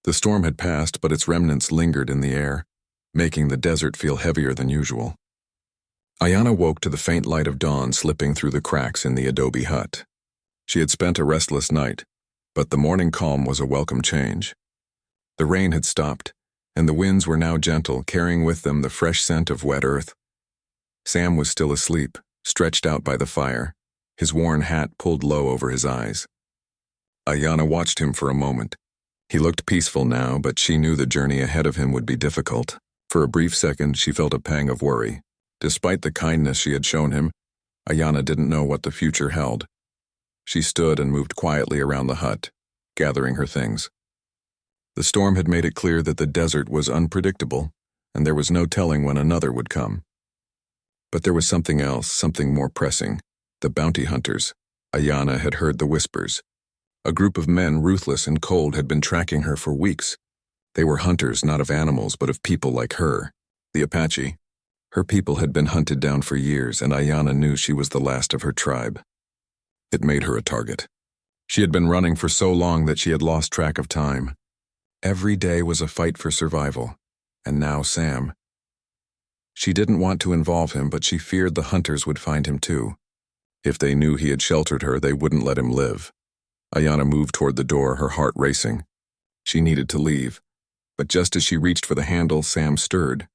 The storm had passed, but its remnants lingered in the air, making the desert feel heavier than usual. Ayana woke to the faint light of dawn slipping through the cracks in the adobe hut. She had spent a restless night, but the morning calm was a welcome change. The rain had stopped, and the winds were now gentle, carrying with them the fresh scent of wet earth. Sam was still asleep, stretched out by the fire, his worn hat pulled low over his eyes. Ayana watched him for a moment. He looked peaceful now, but she knew the journey ahead of him would be difficult. For a brief second, she felt a pang of worry. Despite the kindness she had shown him, Ayana didn't know what the future held. She stood and moved quietly around the hut, gathering her things. The storm had made it clear that the desert was unpredictable, and there was no telling when another would come. But there was something else, something more pressing. The bounty hunters. Ayana had heard the whispers. A group of men, ruthless and cold, had been tracking her for weeks. They were hunters, not of animals, but of people like her, the Apache. Her people had been hunted down for years, and Ayana knew she was the last of her tribe. It made her a target. She had been running for so long that she had lost track of time. Every day was a fight for survival, and now Sam. She didn't want to involve him, but she feared the hunters would find him too. If they knew he had sheltered her, they wouldn't let him live. Ayana moved toward the door, her heart racing. She needed to leave, but just as she reached for the handle, Sam stirred.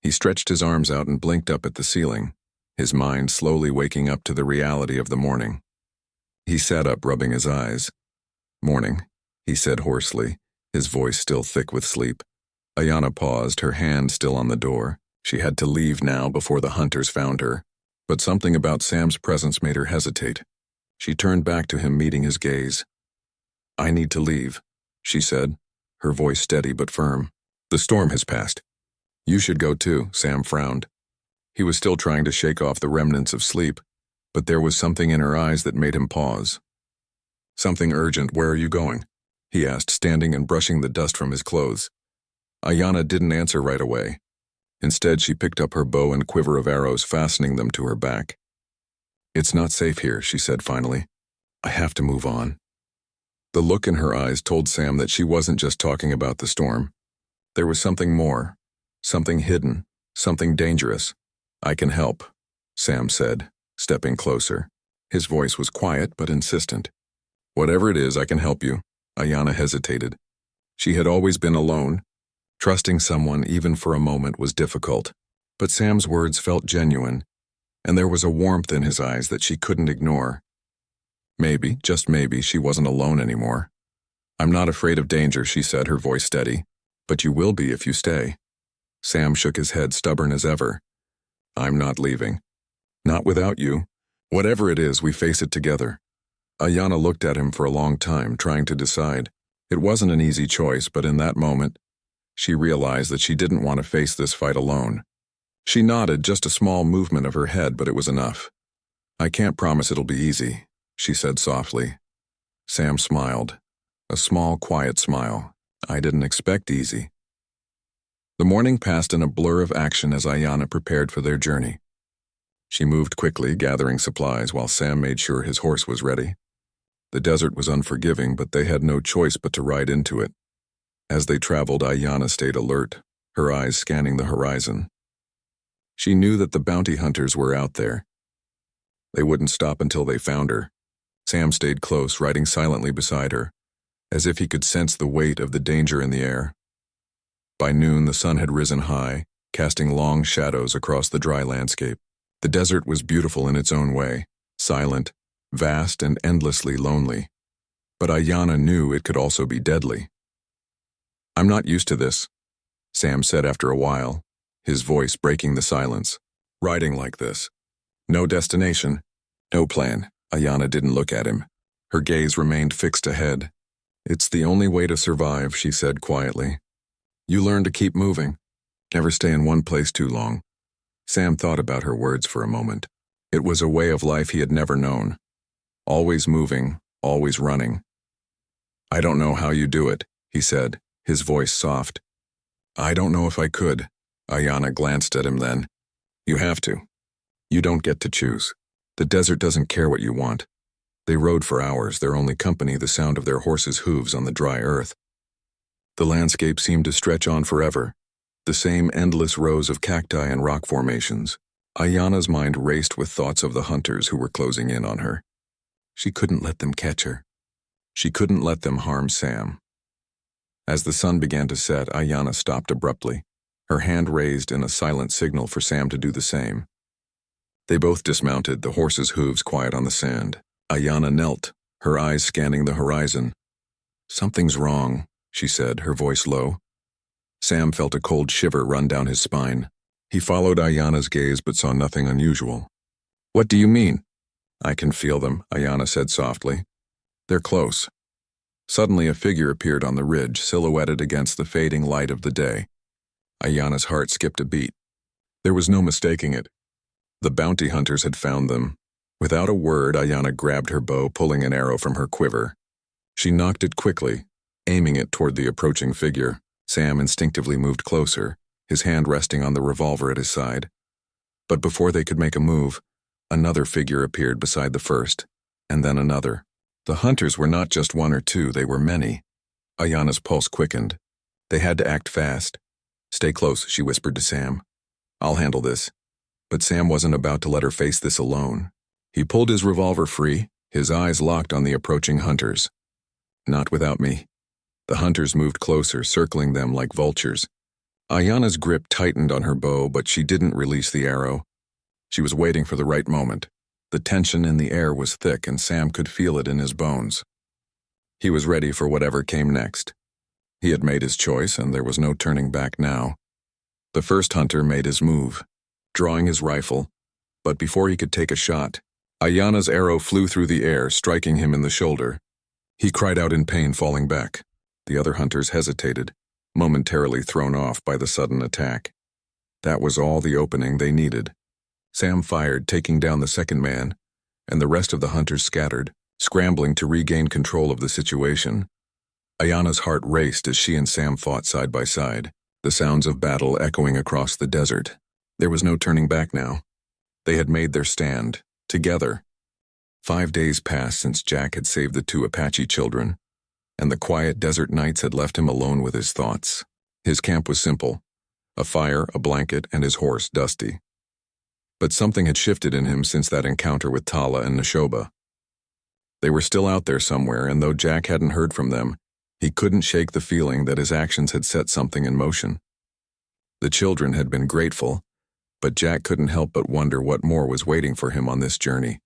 He stretched his arms out and blinked up at the ceiling, his mind slowly waking up to the reality of the morning. He sat up, rubbing his eyes. "Morning," he said hoarsely, his voice still thick with sleep. Ayana paused, her hand still on the door. She had to leave now before the hunters found her, but something about Sam's presence made her hesitate. She turned back to him, meeting his gaze. "I need to leave," she said, her voice steady but firm. "The storm has passed. You should go too," Sam frowned. He was still trying to shake off the remnants of sleep, but there was something in her eyes that made him pause. "Something urgent. Where are you going?" he asked, standing and brushing the dust from his clothes. Ayana didn't answer right away. Instead, she picked up her bow and quiver of arrows, fastening them to her back. "It's not safe here," she said finally. "I have to move on." The look in her eyes told Sam that she wasn't just talking about the storm. There was something more, something hidden, something dangerous. "I can help," Sam said, stepping closer. His voice was quiet but insistent. "Whatever it is, I can help you." Ayana hesitated. She had always been alone. Trusting someone, even for a moment, was difficult. But Sam's words felt genuine, and there was a warmth in his eyes that she couldn't ignore. Maybe, just maybe, she wasn't alone anymore. "I'm not afraid of danger," she said, her voice steady. "But you will be if you stay." Sam shook his head, stubborn as ever. "I'm not leaving. Not without you. Whatever it is, we face it together." Ayana looked at him for a long time, trying to decide. It wasn't an easy choice, but in that moment, she realized that she didn't want to face this fight alone. She nodded, just a small movement of her head, but it was enough. "I can't promise it'll be easy," she said softly. Sam smiled. A small, quiet smile. "I didn't expect easy." The morning passed in a blur of action as Ayana prepared for their journey. She moved quickly, gathering supplies, while Sam made sure his horse was ready. The desert was unforgiving, but they had no choice but to ride into it. As they traveled, Ayana stayed alert, her eyes scanning the horizon. She knew that the bounty hunters were out there. They wouldn't stop until they found her. Sam stayed close, riding silently beside her, as if he could sense the weight of the danger in the air. By noon, the sun had risen high, casting long shadows across the dry landscape. The desert was beautiful in its own way, silent, vast, and endlessly lonely. But Ayana knew it could also be deadly. "I'm not used to this," Sam said after a while, his voice breaking the silence. "Riding like this. No destination, no plan." Ayana didn't look at him. Her gaze remained fixed ahead. "It's the only way to survive," she said quietly. "You learn to keep moving. Never stay in one place too long." Sam thought about her words for a moment. It was a way of life he had never known. Always moving, always running. "I don't know how you do it," he said, his voice soft. "I don't know if I could." Ayana glanced at him then. "You have to. You don't get to choose. The desert doesn't care what you want." They rode for hours, their only company the sound of their horses' hooves on the dry earth. The landscape seemed to stretch on forever, the same endless rows of cacti and rock formations. Ayana's mind raced with thoughts of the hunters who were closing in on her. She couldn't let them catch her. She couldn't let them harm Sam. As the sun began to set, Ayana stopped abruptly, her hand raised in a silent signal for Sam to do the same. They both dismounted, the horse's hooves quiet on the sand. Ayana knelt, her eyes scanning the horizon. "Something's wrong," she said, her voice low. Sam felt a cold shiver run down his spine. He followed Ayana's gaze but saw nothing unusual. "What do you mean?" "I can feel them," Ayana said softly. "They're close." Suddenly a figure appeared on the ridge, silhouetted against the fading light of the day. Ayana's heart skipped a beat. There was no mistaking it. The bounty hunters had found them. Without a word, Ayana grabbed her bow, pulling an arrow from her quiver. She nocked it quickly, aiming it toward the approaching figure. Sam instinctively moved closer, his hand resting on the revolver at his side. But before they could make a move, another figure appeared beside the first, and then another. The hunters were not just one or two, they were many. Ayana's pulse quickened. They had to act fast. "Stay close," she whispered to Sam. "I'll handle this." But Sam wasn't about to let her face this alone. He pulled his revolver free, his eyes locked on the approaching hunters. "Not without me." The hunters moved closer, circling them like vultures. Ayana's grip tightened on her bow, but she didn't release the arrow. She was waiting for the right moment. The tension in the air was thick, and Sam could feel it in his bones. He was ready for whatever came next. He had made his choice, and there was no turning back now. The first hunter made his move, drawing his rifle, but before he could take a shot, Ayana's arrow flew through the air, striking him in the shoulder. He cried out in pain, falling back. The other hunters hesitated, momentarily thrown off by the sudden attack. That was all the opening they needed. Sam fired, taking down the second man, and the rest of the hunters scattered, scrambling to regain control of the situation. Ayana's heart raced as she and Sam fought side by side, the sounds of battle echoing across the desert. There was no turning back now. They had made their stand, together. 5 days passed since Jack had saved the 2 Apache children, and the quiet desert nights had left him alone with his thoughts. His camp was simple: a fire, a blanket, and his horse, Dusty. But something had shifted in him since that encounter with Tala and Neshoba. They were still out there somewhere, and though Jack hadn't heard from them, he couldn't shake the feeling that his actions had set something in motion. The children had been grateful, but Jack couldn't help but wonder what more was waiting for him on this journey.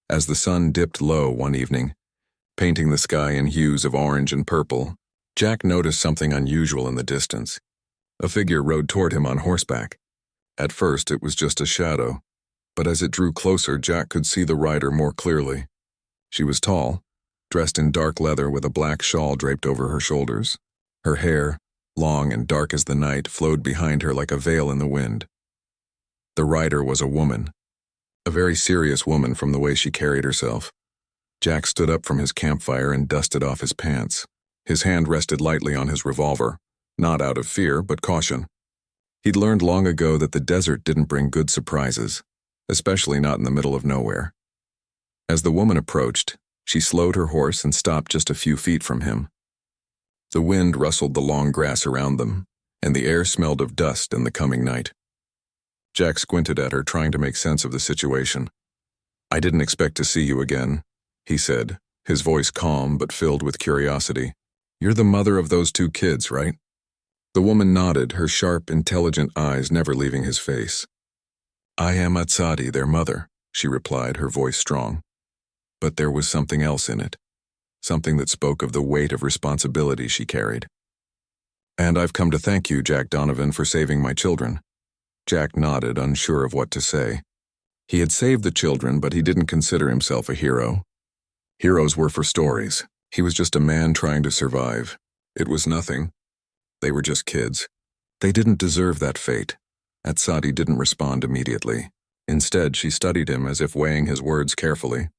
As the sun dipped low one evening, painting the sky in hues of orange and purple, Jack noticed something unusual in the distance. A figure rode toward him on horseback. At first, it was just a shadow, but as it drew closer, Jack could see the rider more clearly. She was tall, dressed in dark leather with a black shawl draped over her shoulders. Her hair, long and dark as the night, flowed behind her like a veil in the wind. The rider was a woman, a very serious woman from the way she carried herself. Jack stood up from his campfire and dusted off his pants. His hand rested lightly on his revolver, not out of fear, but caution. He'd learned long ago that the desert didn't bring good surprises, especially not in the middle of nowhere. As the woman approached, she slowed her horse and stopped just a few feet from him. The wind rustled the long grass around them, and the air smelled of dust and the coming night. Jack squinted at her, trying to make sense of the situation. "I didn't expect to see you again," he said, his voice calm but filled with curiosity. "You're the mother of those 2 kids, right?" The woman nodded, her sharp, intelligent eyes never leaving his face. "I am Atsadi, their mother," she replied, her voice strong. But there was something else in it, something that spoke of the weight of responsibility she carried. "And I've come to thank you, Jack Donovan, for saving my children." Jack nodded, unsure of what to say. He had saved the children, but he didn't consider himself a hero. Heroes were for stories. He was just a man trying to survive. It was nothing. They were just kids. They didn't deserve that fate. Atsadi didn't respond immediately. Instead, she studied him as if weighing his words carefully.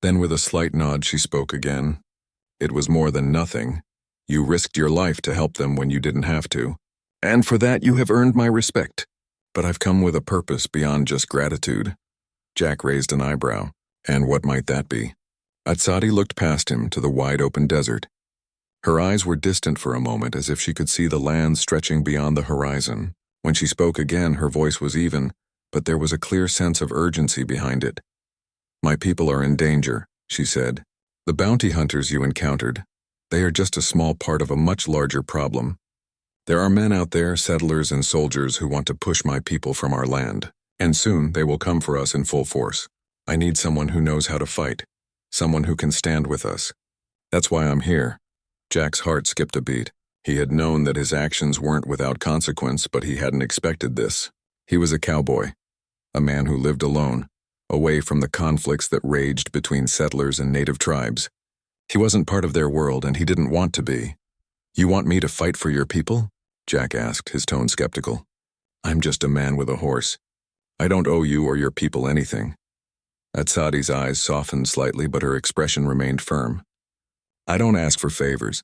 Then with a slight nod, she spoke again. "It was more than nothing. You risked your life to help them when you didn't have to. And for that, you have earned my respect. But I've come with a purpose beyond just gratitude." Jack raised an eyebrow. "And what might that be?" Atsadi looked past him to the wide-open desert. Her eyes were distant for a moment, as if she could see the land stretching beyond the horizon. When she spoke again, her voice was even, but there was a clear sense of urgency behind it. "My people are in danger," she said. "The bounty hunters you encountered, they are just a small part of a much larger problem. There are men out there, settlers and soldiers, who want to push my people from our land, and soon they will come for us in full force. I need someone who knows how to fight, someone who can stand with us. That's why I'm here." Jack's heart skipped a beat. He had known that his actions weren't without consequence, but he hadn't expected this. He was a cowboy, a man who lived alone, away from the conflicts that raged between settlers and native tribes. He wasn't part of their world, and he didn't want to be. "You want me to fight for your people?" Jack asked, his tone skeptical. "I'm just a man with a horse. I don't owe you or your people anything." Atsadi's eyes softened slightly, but her expression remained firm. "I don't ask for favors.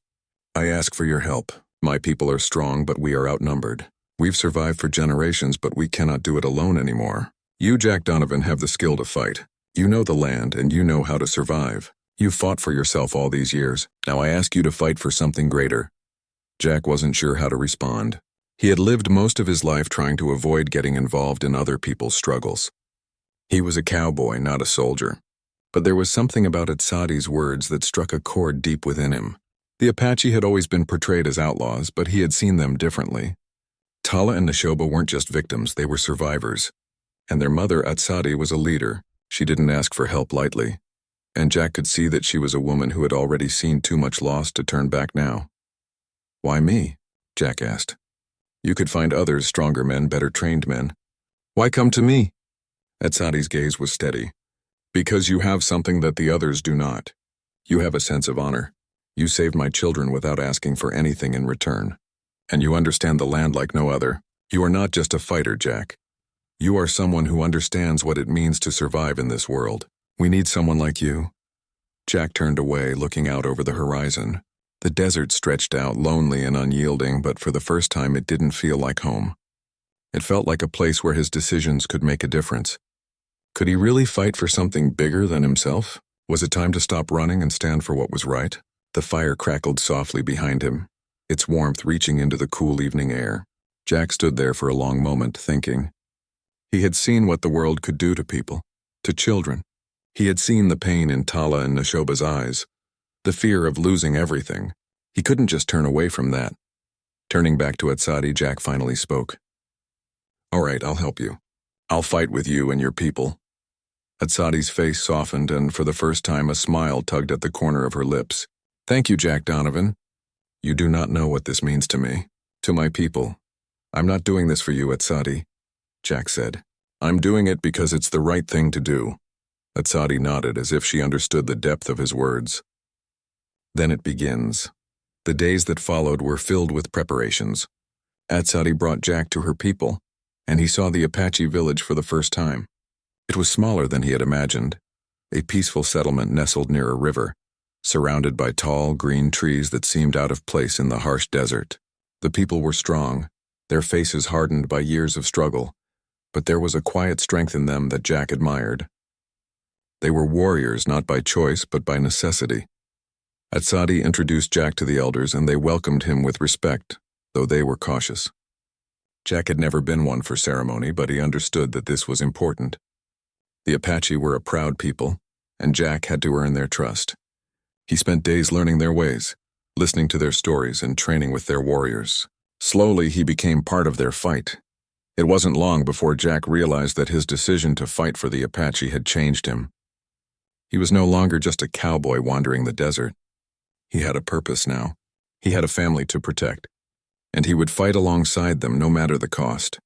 I ask for your help. My people are strong, but we are outnumbered. We've survived for generations, but we cannot do it alone anymore. You, Jack Donovan, have the skill to fight. You know the land, and you know how to survive. You've fought for yourself all these years. Now I ask you to fight for something greater." Jack wasn't sure how to respond. He had lived most of his life trying to avoid getting involved in other people's struggles. He was a cowboy, not a soldier. But there was something about Atsadi's words that struck a chord deep within him. The Apache had always been portrayed as outlaws, but he had seen them differently. Tala and Neshoba weren't just victims, they were survivors. And their mother, Atsadi, was a leader. She didn't ask for help lightly. And Jack could see that she was a woman who had already seen too much loss to turn back now. "Why me?" Jack asked. "You could find others, stronger men, better trained men. Why come to me?" Atsadi's gaze was steady. "Because you have something that the others do not. You have a sense of honor. You saved my children without asking for anything in return. And you understand the land like no other. You are not just a fighter, Jack. You are someone who understands what it means to survive in this world. We need someone like you." Jack turned away, looking out over the horizon. The desert stretched out, lonely and unyielding, but for the first time it didn't feel like home. It felt like a place where his decisions could make a difference. Could he really fight for something bigger than himself? Was it time to stop running and stand for what was right? The fire crackled softly behind him, its warmth reaching into the cool evening air. Jack stood there for a long moment, thinking. He had seen what the world could do to people, to children. He had seen the pain in Tala and Neshoba's eyes, the fear of losing everything. He couldn't just turn away from that. Turning back to Atsadi, Jack finally spoke. "All right, I'll help you. I'll fight with you and your people." Atsadi's face softened, and for the first time a smile tugged at the corner of her lips. "Thank you, Jack Donovan. You do not know what this means to me, to my people. I'm not doing this for you, Atsadi," Jack said. "I'm doing it because it's the right thing to do." Atsadi nodded as if she understood the depth of his words. Then it begins. The days that followed were filled with preparations. Atsadi brought Jack to her people, and he saw the Apache village for the first time. It was smaller than he had imagined, a peaceful settlement nestled near a river, surrounded by tall, green trees that seemed out of place in the harsh desert. The people were strong, their faces hardened by years of struggle, but there was a quiet strength in them that Jack admired. They were warriors not by choice but by necessity. Atsadi introduced Jack to the elders, and they welcomed him with respect, though they were cautious. Jack had never been one for ceremony, but he understood that this was important. The Apache were a proud people, and Jack had to earn their trust. He spent days learning their ways, listening to their stories and training with their warriors. Slowly, he became part of their fight. It wasn't long before Jack realized that his decision to fight for the Apache had changed him. He was no longer just a cowboy wandering the desert. He had a purpose now. He had a family to protect, and he would fight alongside them no matter the cost.